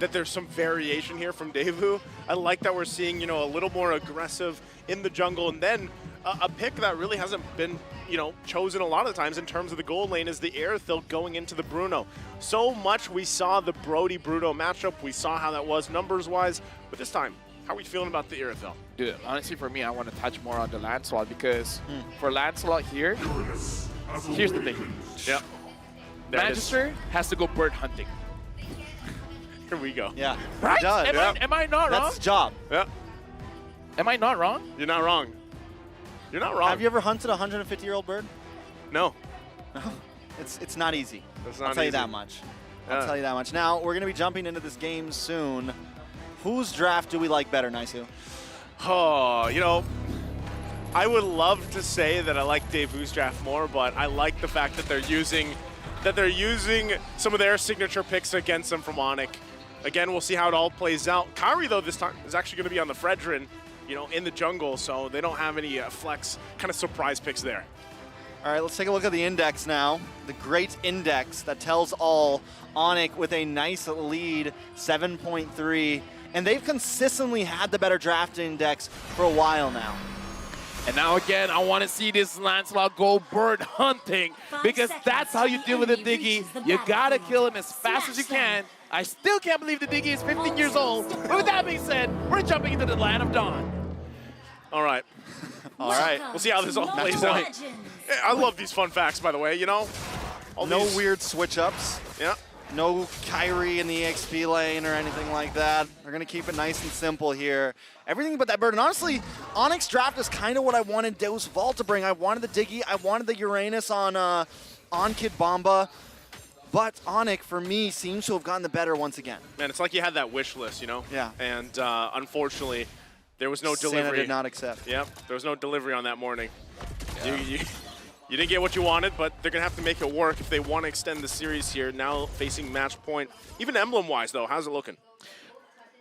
that there's some variation here from Daewoo. I like that we're seeing, you know, a little more aggressive in the jungle, and then a pick that really hasn't been, you know, chosen a lot of times in terms of the gold lane is the Aerithil going into the Bruno. So much we saw the Brody-Bruno matchup. We saw how that was numbers-wise, but this time, how are we feeling about the Aerithil? Dude, honestly, for me, I want to touch more on the Lancelot because for Lancelot here, here's the thing. Yep. Magister has to go bird hunting. Here we go. Yeah. Right? He does. Am I not wrong? That's his job. Yeah. Am I not wrong? You're not wrong. You're not wrong. Have you ever hunted a 150-year-old bird? No. No. It's not easy. It's not I'll tell you easy. that much. Yeah. I'll tell you that much. Now, we're going to be jumping into this game soon. Whose draft do we like better, Nisu? Oh, you know, I would love to say that I like Daewoo's draft more, but I like the fact that they're using some of their signature picks against them from ONIC. Again, we'll see how it all plays out. Kairi, though, this time is actually going to be on the Fredrin, you know, in the jungle, so they don't have any flex kind of surprise picks there. All right, let's take a look at the index now. The great index that tells all. ONIC with a nice lead, 7.3. And they've consistently had the better draft index for a while now. And now again, I want to see this Lancelot go bird hunting because that's how you deal with a Diggy. You gotta kill him as fast as you can. I still can't believe the Diggy is 15 years old. But with that being said, we're jumping into the land of dawn. All right. All right. We'll see how this all plays out. I love these fun facts, by the way, you know? No weird switch-ups. Yeah. No Kairi in the EXP lane or anything like that. They're going to keep it nice and simple here. Everything but that bird. And honestly, ONIC's draft is kind of what I wanted DEUSVULT to bring. I wanted the Diggy. I wanted the Uranus on Kid Bomba. But ONIC, for me, seems to have gotten the better once again. Man, it's like you had that wish list, you know? Yeah. And unfortunately, there was no Santa delivery. did not accept. Yep, there was no delivery on that morning. Yeah. You didn't get what you wanted, but they're going to have to make it work if they want to extend the series here, now facing match point. Even emblem-wise, though, how's it looking?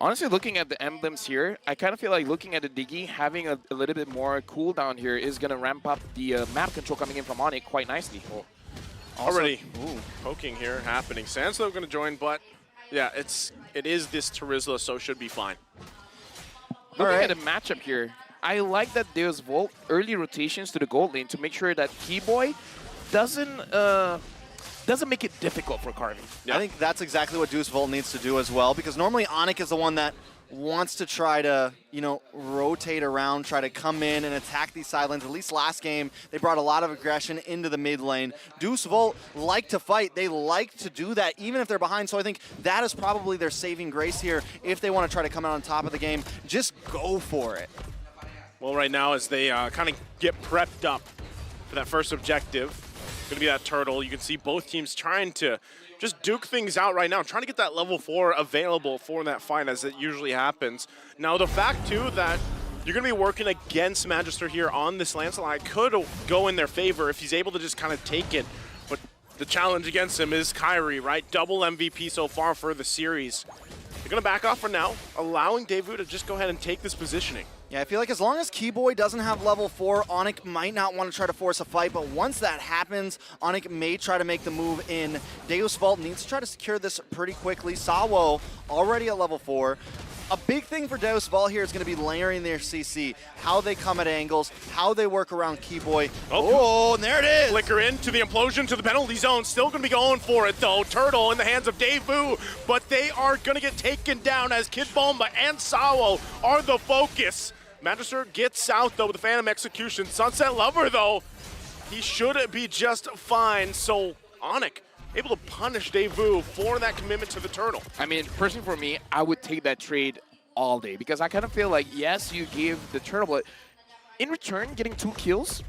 Honestly, looking at the emblems here, I kind of feel like looking at the Diggy, having a little bit more cooldown here is going to ramp up the map control coming in from ONIC quite nicely. Already poking here happening. Sandslow going to join, but yeah, it is this Terizla, so should be fine. Looking at the matchup here, I like that DEUSVULT early rotations to the gold lane to make sure that Keyboy doesn't make it difficult for Carvey. Yep. I think that's exactly what DEUSVULT needs to do as well, because normally ONIC is the one that wants to try to, you know, rotate around, try to come in and attack these side lanes. At least last game, they brought a lot of aggression into the mid lane. DEUSVULT like to fight. They like to do that, even if they're behind. So I think that is probably their saving grace here. If they want to try to come out on top of the game, just go for it. Well, right now, as they kind of get prepped up for that first objective, going to be that turtle. You can see both teams trying to just duke things out right now, trying to get that level 4 available for that fight as it usually happens. Now, the fact, too, that you're going to be working against Magister here on this Lancelot could go in their favor if he's able to just kind of take it. But the challenge against him is Kairi, right? Double MVP so far for the series. They're going to back off for now, allowing Daewoo to just go ahead and take this positioning. Yeah, I feel like as long as Keyboy doesn't have level 4, ONIC might not want to try to force a fight, but once that happens, ONIC may try to make the move in. DEUSVULT needs to try to secure this pretty quickly. Sawo already at level 4. A big thing for DEUSVULT here is going to be layering their CC, how they come at angles, how they work around Keyboy. Oh, and there it is! Flicker into the implosion to the penalty zone. Still going to be going for it, though. Turtle in the hands of Daewoo, but they are going to get taken down as Kid Bomba and Sawo are the focus. Magister gets out, though, with the Phantom Execution. Sunset Lover, though, he should be just fine. So, ONIC able to punish Daewoo for that commitment to the turtle. I mean, personally for me, I would take that trade all day because I kind of feel like, yes, you gave the turtle, but in return, getting 2 kills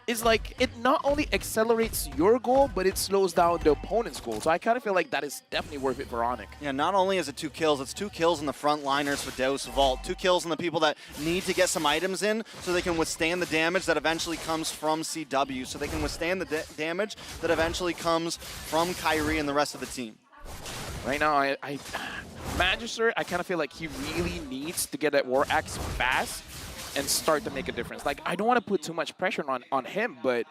is like, it not only accelerates your goal, but it slows down the opponent's goal. So I kind of feel like that is definitely worth it for ONIC. Yeah, not only is it 2 kills, it's 2 kills in the front liners for DEUSVULT. 2 kills in the people that need to get some items in so they can withstand the damage that eventually comes from CW, so they can withstand the damage that eventually comes from Kairi and the rest of the team. Right now, Magister, I kind of feel like he really needs to get that War Axe fast and start to make a difference. Like, I don't want to put too much pressure on him, but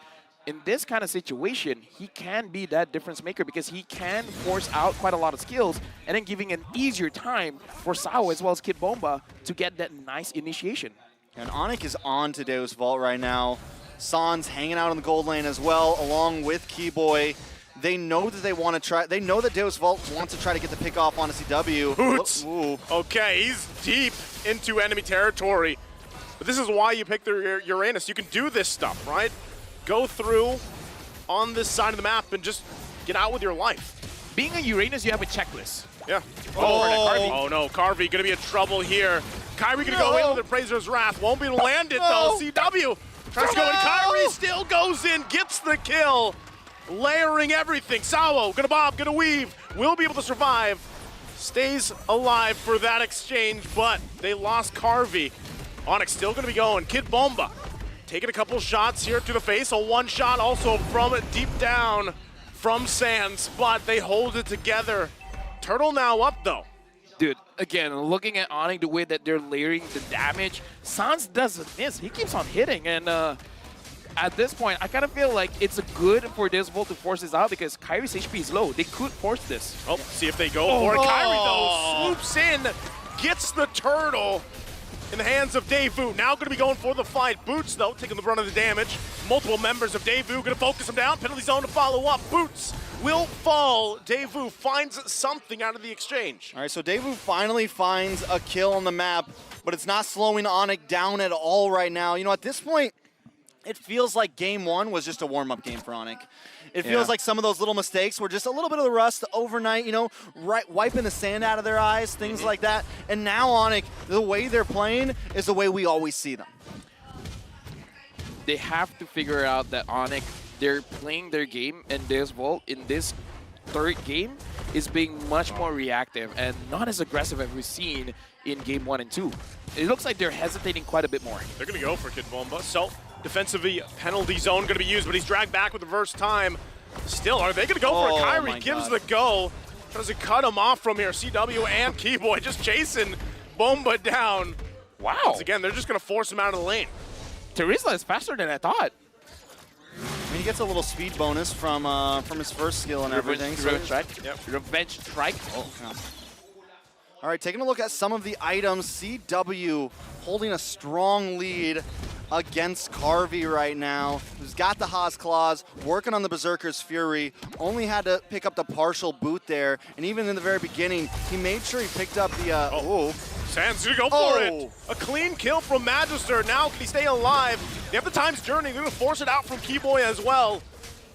in this kind of situation, he can be that difference maker because he can force out quite a lot of skills and then giving an easier time for Sao as well as Kid Bomba to get that nice initiation. And ONIC is on to DEUSVULT right now. Sans hanging out in the gold lane as well, along with Keyboy. They know that they want to try. They know that DEUSVULT wants to try to get the pick off on a CW. Boots. Ooh. Okay, he's deep into enemy territory. But this is why you pick the Uranus. You can do this stuff, right? Go through on this side of the map and just get out with your life. Being a Uranus, you have a checklist. Yeah. Oh, no, Carvey gonna be in trouble here. Kyrie gonna go into the Appraiser's Wrath. Won't be able to land it though. CW tries to go in. Kyrie still goes in, gets the kill. Layering everything. Sao gonna bob, gonna weave. Will be able to survive. Stays alive for that exchange, but they lost Carvey. ONIC still gonna be going. Kid Bomba taking a couple shots here to the face. A one shot also from deep down from Sans, but they hold it together. Turtle now up though. Dude, again, looking at ONIC, the way that they're layering the damage, Sans doesn't miss. He keeps on hitting, and at this point, I kind of feel like it's good for DEUSVULT to force this out because Kyrie's HP is low. They could force this. Oh, see if they go for it. Kyrie though swoops in, gets the turtle in the hands of DEUSVULT. Now going to be going for the fight. Boots though taking the brunt of the damage. Multiple members of DEUSVULT going to focus him down. Penalty zone to follow up. Boots will fall. DEUSVULT finds something out of the exchange. All right, so DEUSVULT finally finds a kill on the map, but it's not slowing ONIC down at all right now. You know, at this point, it feels like game one was just a warm-up game for ONIC. It feels like some of those little mistakes were just a little bit of the rust overnight, you know, wiping the sand out of their eyes, things like that. And now ONIC, the way they're playing is the way we always see them. They have to figure out that ONIC, they're playing their game, and DEUSVULT in this third game is being much more reactive and not as aggressive as we've seen in game 1 and 2. It looks like they're hesitating quite a bit more. They're going to go for Kid Bomba. So defensively, penalty zone going to be used, but he's dragged back with reverse time. Still, are they going to go for it? Kyrie gives the go. Tries to cut him off from here. CW and Keyboy just chasing Bomba down. Wow. Once again, they're just going to force him out of the lane. Teresa is faster than I thought. I mean, he gets a little speed bonus from his first skill and everything. Revenge strike. Yep. Revenge strike. Oh, yeah. All right, taking a look at some of the items. CW holding a strong lead against Carvey right now, who's got the Haas Claws, working on the Berserker's Fury, only had to pick up the partial boot there, and even in the very beginning, he made sure he picked up the, Sans gonna go for it. A clean kill from Magister. Now can he stay alive? They have the Time's Journey. They're gonna force it out from Keyboy as well.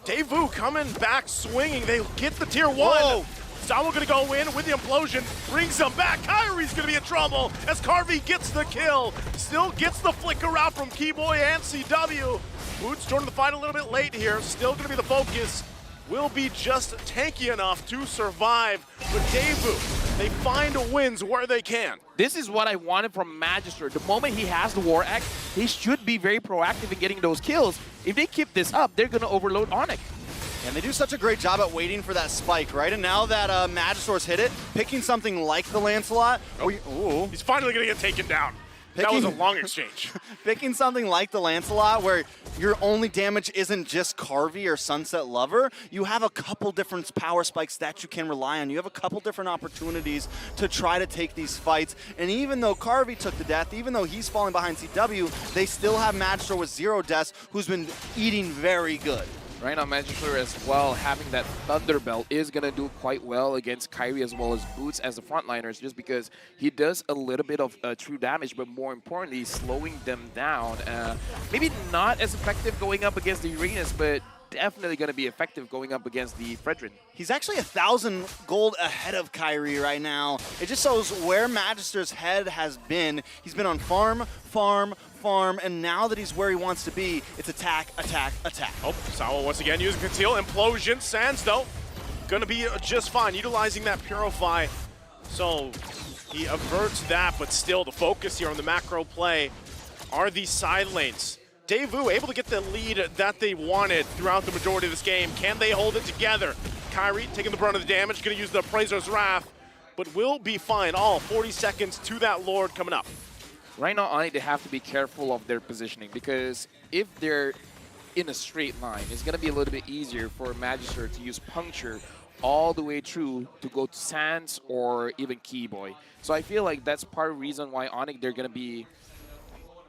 DEUSVULT coming back swinging. They get the tier 1. Sao gonna go in with the implosion, brings him back. Kyrie's gonna be in trouble as Carvey gets the kill. Still gets the flicker out from Keyboy and CW. Boots joining the fight a little bit late here. Still gonna be the focus. Will be just tanky enough to survive. But DEUSVULT, they find wins where they can. This is what I wanted from Magister. The moment he has the War Axe, he should be very proactive in getting those kills. If they keep this up, they're gonna overload ONIC. And they do such a great job at waiting for that spike, right? And now that Magister's hit it, picking something like the Lancelot. He's finally gonna get taken down. That was a long exchange. Picking something like the Lancelot where your only damage isn't just Carvey or Sunset Lover, you have a couple different power spikes that you can rely on. You have a couple different opportunities to try to take these fights. And even though Carvey took the death, even though he's falling behind CW, they still have Magister with 0 deaths who's been eating very good. Right now, Magister as well, having that Thunder Belt is going to do quite well against Kyrie as well as Boots as the frontliners, just because he does a little bit of true damage, but more importantly, slowing them down. Maybe not as effective going up against the Uranus, but definitely going to be effective going up against the Fredrin. He's actually 1,000 gold ahead of Kyrie right now. It just shows where Magister's head has been. He's been on farm, and now that he's where he wants to be, it's attack, attack, attack. Oh, Sao once again using Conceal. Implosion. Sans, though, gonna be just fine, utilizing that Purify. So he averts that, but still the focus here on the macro play are these side lanes. DEUSVULT able to get the lead that they wanted throughout the majority of this game. Can they hold it together? Kyrie taking the brunt of the damage, gonna use the Appraiser's Wrath, but will be fine. All 40 seconds to that Lord coming up. Right now, ONIC, they have to be careful of their positioning, because if they're in a straight line. It's going to be a little bit easier for Magister to use Puncture all the way through to go to Sans or even Keyboy. So I feel like that's part of the reason why ONIC, they're going to be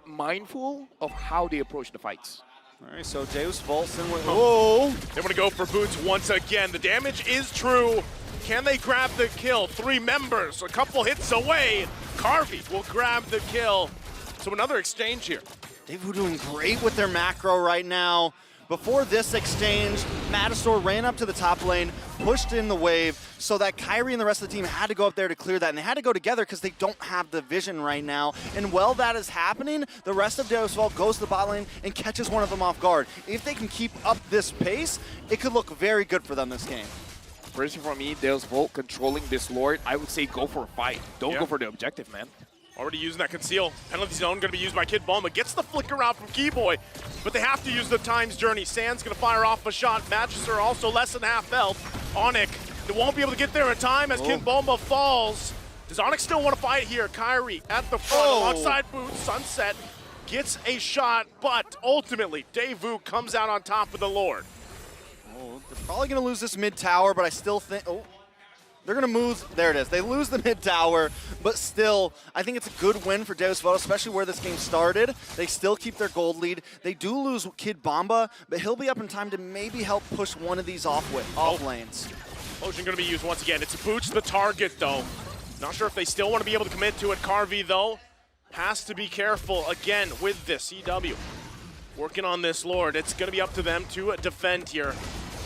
mindful of how they approach the fights. All right, so DEUSVULT. Whoa! They want to go for boots once again. The damage is true. Can they grab the kill? 3 members, a couple hits away. Carvey will grab the kill. So another exchange here. DEUSVULT doing great with their macro right now. Before this exchange, Matador ran up to the top lane, pushed in the wave, so that Kyrie and the rest of the team had to go up there to clear that, and they had to go together because they don't have the vision right now. And while that is happening, the rest of DEUSVULT goes to the bot lane and catches one of them off guard. If they can keep up this pace, it could look very good for them this game. Personally, for me, DEUSVULT controlling this Lord, I would say go for a fight. Don't go for the objective, man. Already using that conceal. Penalty zone going to be used by Kid Bulma. Gets the flicker out from Keyboy, but they have to use the Time's Journey. Sand's going to fire off a shot. Magister also less than half health. ONIC, they won't be able to get there in time as Kid Bulma falls. Does ONIC still want to fight here? Kyrie at the front, alongside Boots. Sunset gets a shot, but ultimately, DEUSVULT comes out on top of the Lord. Oh, they're probably going to lose this mid tower, but I still think... Oh. They're going to move, there it is. They lose the mid tower, but still, I think it's a good win for DEUSVULT, especially where this game started. They still keep their gold lead. They do lose Kid Bomba, but he'll be up in time to maybe help push one of these off lanes. Potion going to be used once again. It's Boots the target, though. Not sure if they still want to be able to commit to it. Carvey, though, has to be careful again with this. CW working on this Lord. It's going to be up to them to defend here.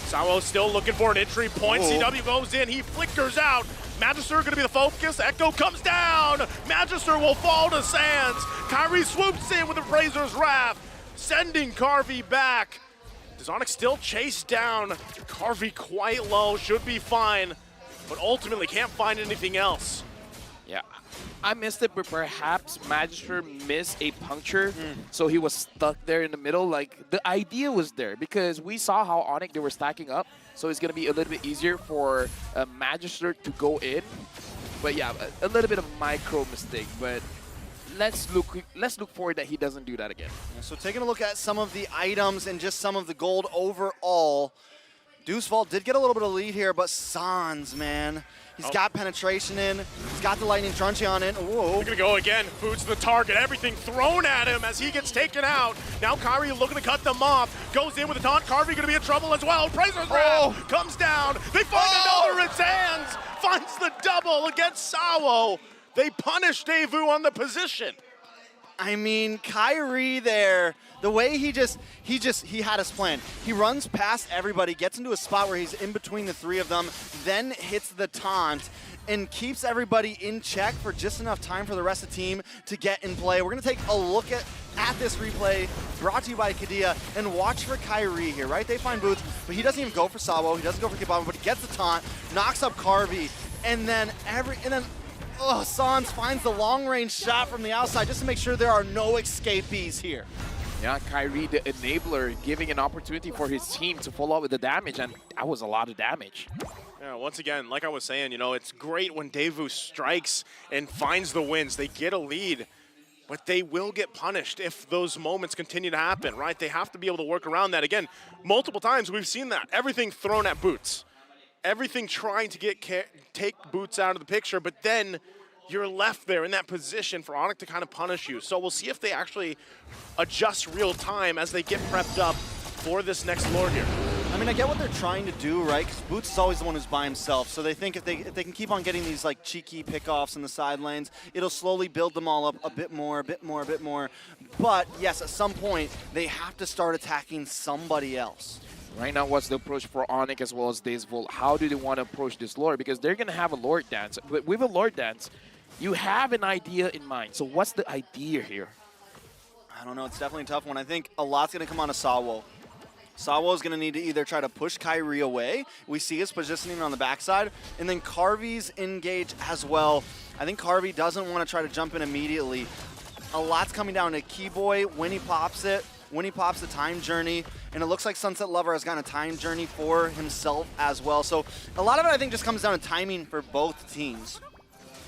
Sawo still looking for an entry point. CW goes in, he flickers out. Magister going to be the focus. Echo comes down. Magister will fall to Sands. Kyrie swoops in with the Razor's Wrath, sending Carvey back. Does ONIC still chase down? Carvey quite low, should be fine, but ultimately can't find anything else. Yeah, I missed it, but perhaps Magister missed a puncture, so he was stuck there in the middle. Like, the idea was there because we saw how ONIC, they were stacking up, so it's going to be a little bit easier for Magister to go in. But yeah, a little bit of micro mistake, but let's look forward that he doesn't do that again. So taking a look at some of the items and just some of the gold overall, DEUSVULT did get a little bit of lead here, but Sans, man. He's got penetration in. He's got the lightning truncheon in. Whoa. He's gonna go again. Boots the target. Everything thrown at him as he gets taken out. Now Kyrie looking to cut them off. Goes in with a taunt. Carvey gonna be in trouble as well. Razor's Wrath comes down. They find another in his hands. Finds the double against Sawo. They punish DEUSVULT on the position. I mean, Kyrie there, the way he had his plan. He runs past everybody, gets into a spot where he's in between the 3 of them, then hits the taunt, and keeps everybody in check for just enough time for the rest of the team to get in play. We're going to take a look at this replay, brought to you by Kadia, and watch for Kyrie here, right? They find Boots, but he doesn't even go for Sawo, he doesn't go for Kibama, but he gets the taunt, knocks up Carvey, and then Sans finds the long-range shot from the outside just to make sure there are no escapees here. Yeah, Kyrie, the enabler, giving an opportunity for his team to follow up with the damage, and that was a lot of damage. Yeah, once again, like I was saying, you know, it's great when DEUSVULT strikes and finds the wins. They get a lead, but they will get punished if those moments continue to happen, right? They have to be able to work around that. Again, multiple times we've seen that. Everything thrown at Boots. Everything trying to take Boots out of the picture, but then you're left there in that position for ONIC to kind of punish you. So we'll see if they actually adjust real time as they get prepped up for this next Lord here. I mean, I get what they're trying to do, right? Because Boots is always the one who's by himself. So they think if they can keep on getting these like cheeky pickoffs in the side lanes, it'll slowly build them all up a bit more, a bit more, a bit more. But yes, at some point, they have to start attacking somebody else. Right now, what's the approach for ONIC as well as DEUSVULT? How do they want to approach this Lord? Because they're going to have a Lord dance. But with a Lord dance, you have an idea in mind. So what's the idea here? I don't know. It's definitely a tough one. I think a lot's going to come on to Sawo. Sawo is going to need to either try to push Kyrie away. We see his positioning on the backside. And then Carvey's engage as well. I think Carvey doesn't want to try to jump in immediately. A lot's coming down to Keyboy when he pops it. When he pops the time journey, and it looks like Sunset Lover has gotten a time journey for himself as well. So a lot of it, I think, just comes down to timing for both teams.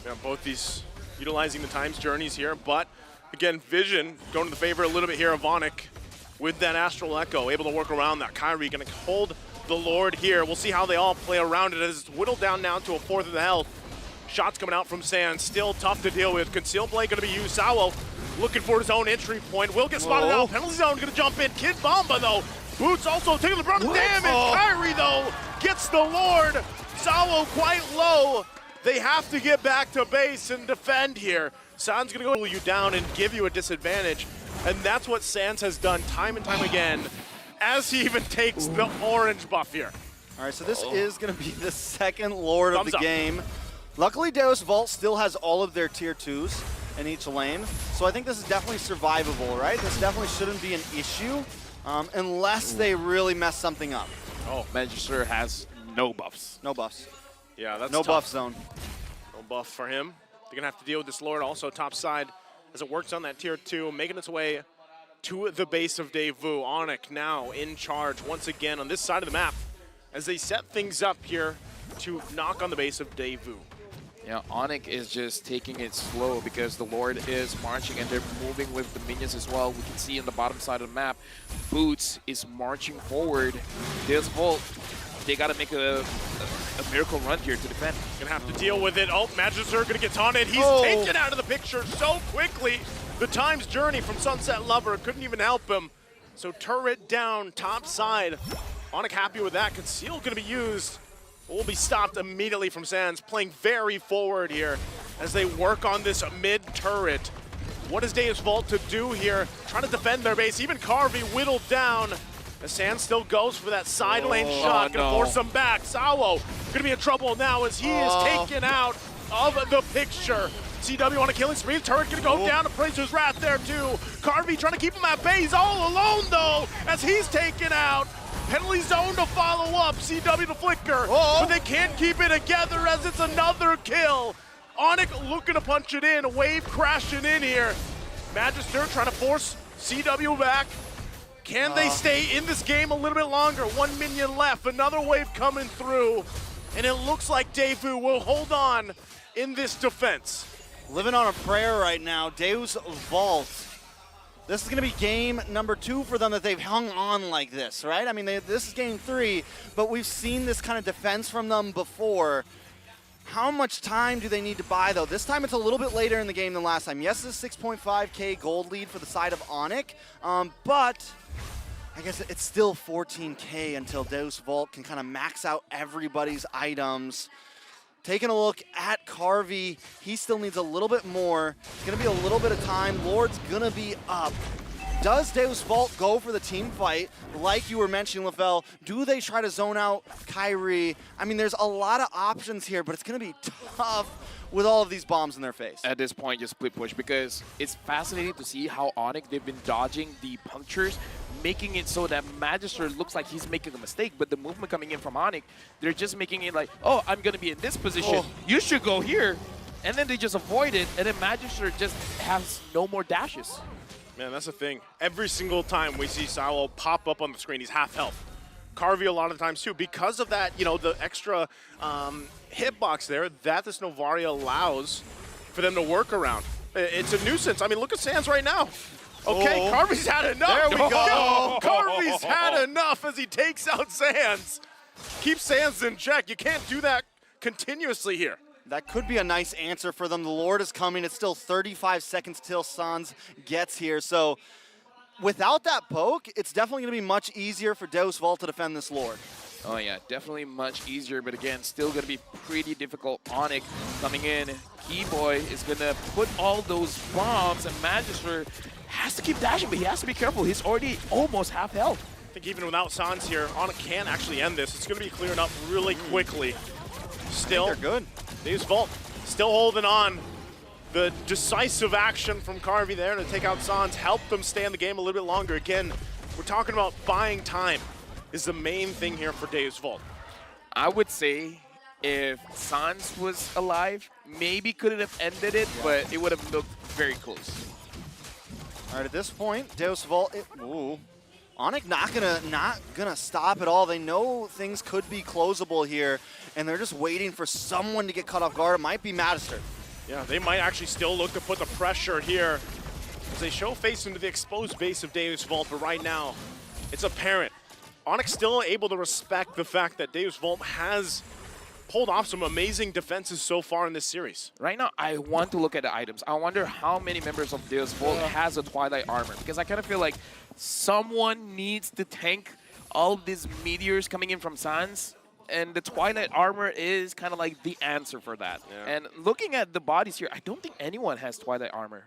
Yeah, both these utilizing the times journeys here, but again, vision going to the favor a little bit here of ONIC. with that Astral Echo, able to work around that. Kyrie gonna hold the Lord here. We'll see how they all play around it as it's whittled down now to a fourth of the health. Shots coming out from Sands, still tough to deal with. Concealed play gonna be used. Sawo looking for his own entry point. Will get spotted out. Penalty zone gonna jump in. Kid Bomba though. Boots also taking the brunt of damage. Kyrie though gets the Lord. Sawo quite low. They have to get back to base and defend here. Sands gonna go you down and give you a disadvantage. And that's what Sands has done time and time again as he even takes the orange buff here. All right, so this is gonna be the second Lord of the up. game. Luckily, DEUSVULT still has all of their tier 2s in each lane. So I think this is definitely survivable, right? This definitely shouldn't be an issue unless they really mess something up. Oh, Magister has no buffs. No buffs. Yeah, that's no tough. buff zone. No buff for him. They're gonna have to deal with this Lord also top side as it works on that tier 2, making its way to the base of DEUSVULT. ONIC now in charge once again on this side of the map as they set things up here to knock on the base of DEUSVULT. Yeah, ONIC is just taking it slow because the Lord is marching and they're moving with the minions as well. We can see on the bottom side of the map, Boots is marching forward. DEUSVULT, they got to make a miracle run here to defend. Gonna have to deal with it. Oh, Magister gonna get taunted. He's taken out of the picture so quickly. The time's journey from Sunset Lover couldn't even help him. So turret down, top side. ONIC happy with that. Conceal gonna be used. Will be stopped immediately from Sands, playing very forward here as they work on this mid turret. What is DEUSVULT to do here? Trying to defend their base. Even Carvey whittled down. As Sands still goes for that side lane shot. Gonna force him back. Sawo gonna be in trouble now as he is taken out of the picture. CW on a killing spree. Turret gonna go down. Appraiser's Wrath there too. Carvey trying to keep him at bay. He's all alone though as he's taken out. Penalty zone to follow up. CW to flicker. But they can't keep it together as it's another kill. ONIC looking to punch it in. Wave crashing in here. Magister trying to force CW back. Can they stay in this game a little bit longer? 1 minion left. Another wave coming through. And it looks like DEUSVULT will hold on in this defense. Living on a prayer right now. DEUSVULT. This is going to be game number 2 for them that they've hung on like this, right? I mean, this is game 3, but we've seen this kind of defense from them before. How much time do they need to buy, though? This time it's a little bit later in the game than last time. Yes, it's a 6.5K gold lead for the side of ONIC, but I guess it's still 14K until DEUSVULT can kind of max out everybody's items. Taking a look at Carvey, he still needs a little bit more. It's gonna be a little bit of time. Lord's gonna be up. Does DEUSVULT go for the team fight? Like you were mentioning, LaFell, do they try to zone out Kyrie? I mean, there's a lot of options here, but it's gonna be tough with all of these bombs in their face. At this point, just split push because it's fascinating to see how ONIC, they've been dodging the punctures, making it so that Magister looks like he's making a mistake, but the movement coming in from ONIC, they're just making it like, oh, I'm going to be in this position. You should go here. And then they just avoid it, and then Magister just has no more dashes. Man, that's the thing. Every single time we see Sawo pop up on the screen, he's half health. Carvey a lot of times too, because of that, you know, the extra hitbox there that this Novaria allows for them to work around. It's a nuisance. I mean, look at Sands right now. Okay, Carvey's had enough. There we go. Carvey's had enough as he takes out Sands. Keep Sands in check. You can't do that continuously here. That could be a nice answer for them. The Lord is coming. It's still 35 seconds till Sands gets here. So without that poke, it's definitely going to be much easier for DEUSVULT to defend this Lord. Oh yeah, definitely much easier, but again, still going to be pretty difficult. ONIC coming in. Keyboy is going to put all those bombs, and Magister has to keep dashing, but he has to be careful. He's already almost half health. I think even without Sands here, ONIC can actually end this. It's going to be clearing up really quickly. Still, they're good. DEUSVULT still holding on. The decisive action from Carvey there to take out Sands helped them stay in the game a little bit longer. Again, we're talking about buying time is the main thing here for DEUSVULT. I would say if Sands was alive, maybe couldn't have ended it, but it would have looked very close. All right, at this point, DEUSVULT, ONIC not gonna stop at all. They know things could be closable here, and they're just waiting for someone to get caught off guard. It might be Magister. Yeah, they might actually still look to put the pressure here as they show face into the exposed base of DEUSVULT, but right now, it's apparent. ONIC still able to respect the fact that DEUSVULT has pulled off some amazing defenses so far in this series. Right now, I want to look at the items. I wonder how many members of DEUSVULT has a Twilight armor, because I kind of feel like someone needs to tank all of these meteors coming in from Sans, and the Twilight armor is kind of like the answer for that. Yeah. And looking at the bodies here, I don't think anyone has Twilight armor.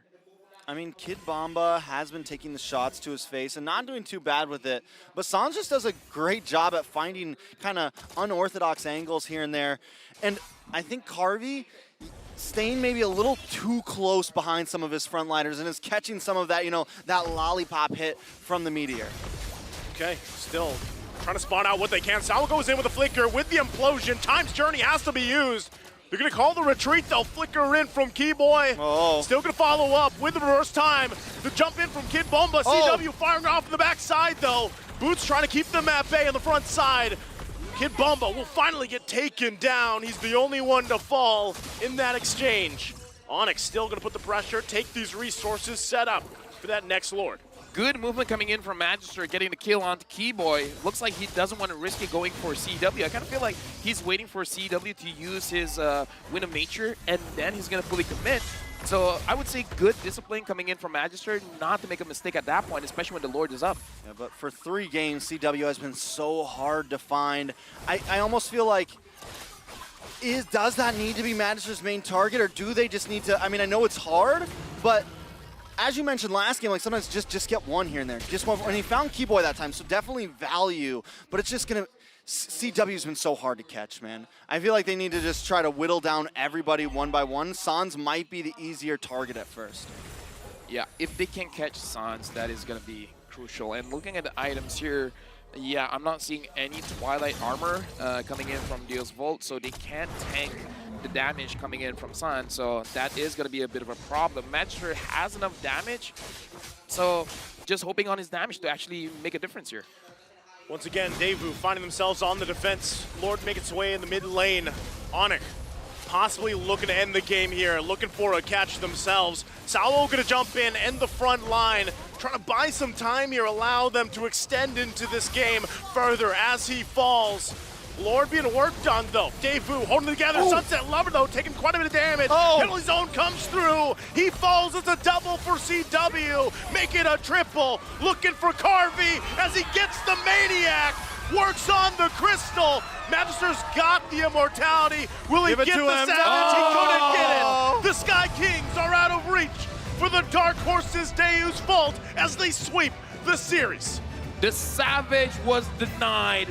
I mean, Kid Bomba has been taking the shots to his face and not doing too bad with it. But Sans just does a great job at finding kind of unorthodox angles here and there. And I think Carvey staying maybe a little too close behind some of his frontliners and is catching some of that, you know, that lollipop hit from the Meteor. Okay, still trying to spawn out what they can. Sal goes in with a flicker with the implosion. Time's Journey has to be used. They're going to call the retreat, though. Flicker in from Keyboy. Oh. Still going to follow up with the reverse time. The jump in from Kid Bomba. CW firing off in the backside, though. Boots trying to keep them at bay on the front side. Kid Bomba will finally get taken down. He's the only one to fall in that exchange. ONIC still going to put the pressure, take these resources, set up for that next Lord. Good movement coming in from Magister, getting the kill onto Keyboy. Looks like he doesn't want to risk it going for CW. I kind of feel like he's waiting for CW to use his Wind of Nature, and then he's going to fully commit. So I would say good discipline coming in from Magister, not to make a mistake at that point, especially when the Lord is up. Yeah, but for 3 games, CW has been so hard to find. I almost feel like, does that need to be Magister's main target, or do they just need to, I mean, I know it's hard, but as you mentioned last game, like sometimes just get one here and there. Just one, and he found Keyboy that time, so definitely value, but it's just gonna, CW's been so hard to catch, man. I feel like they need to just try to whittle down everybody one by one. Sans might be the easier target at first. Yeah, if they can catch Sans, that is going to be crucial. And looking at the items here, yeah, I'm not seeing any Twilight armor coming in from DEUSVULT, so they can't tank the damage coming in from Sans, so that is going to be a bit of a problem. Magister has enough damage, so just hoping on his damage to actually make a difference here. Once again, Daewoo finding themselves on the defense. Lord making its way in the mid lane. ONIC possibly looking to end the game here, looking for a catch themselves. Saulo gonna jump in, end the front line, trying to buy some time here, allow them to extend into this game further as he falls. Lord being worked on, though. Daewoo holding together. Oh. Sunset Lover, though, taking quite a bit of damage. Oh. Penalty zone comes through. He falls as a double for CW. Make it a triple. Looking for Carvey as he gets the Maniac. Works on the Crystal. Magister's got the immortality. Will he Give it get to the him. Savage? He couldn't get Oh. it. The Sky Kings are out of reach for the Dark Horses DEUSVULT as they sweep the series. The Savage was denied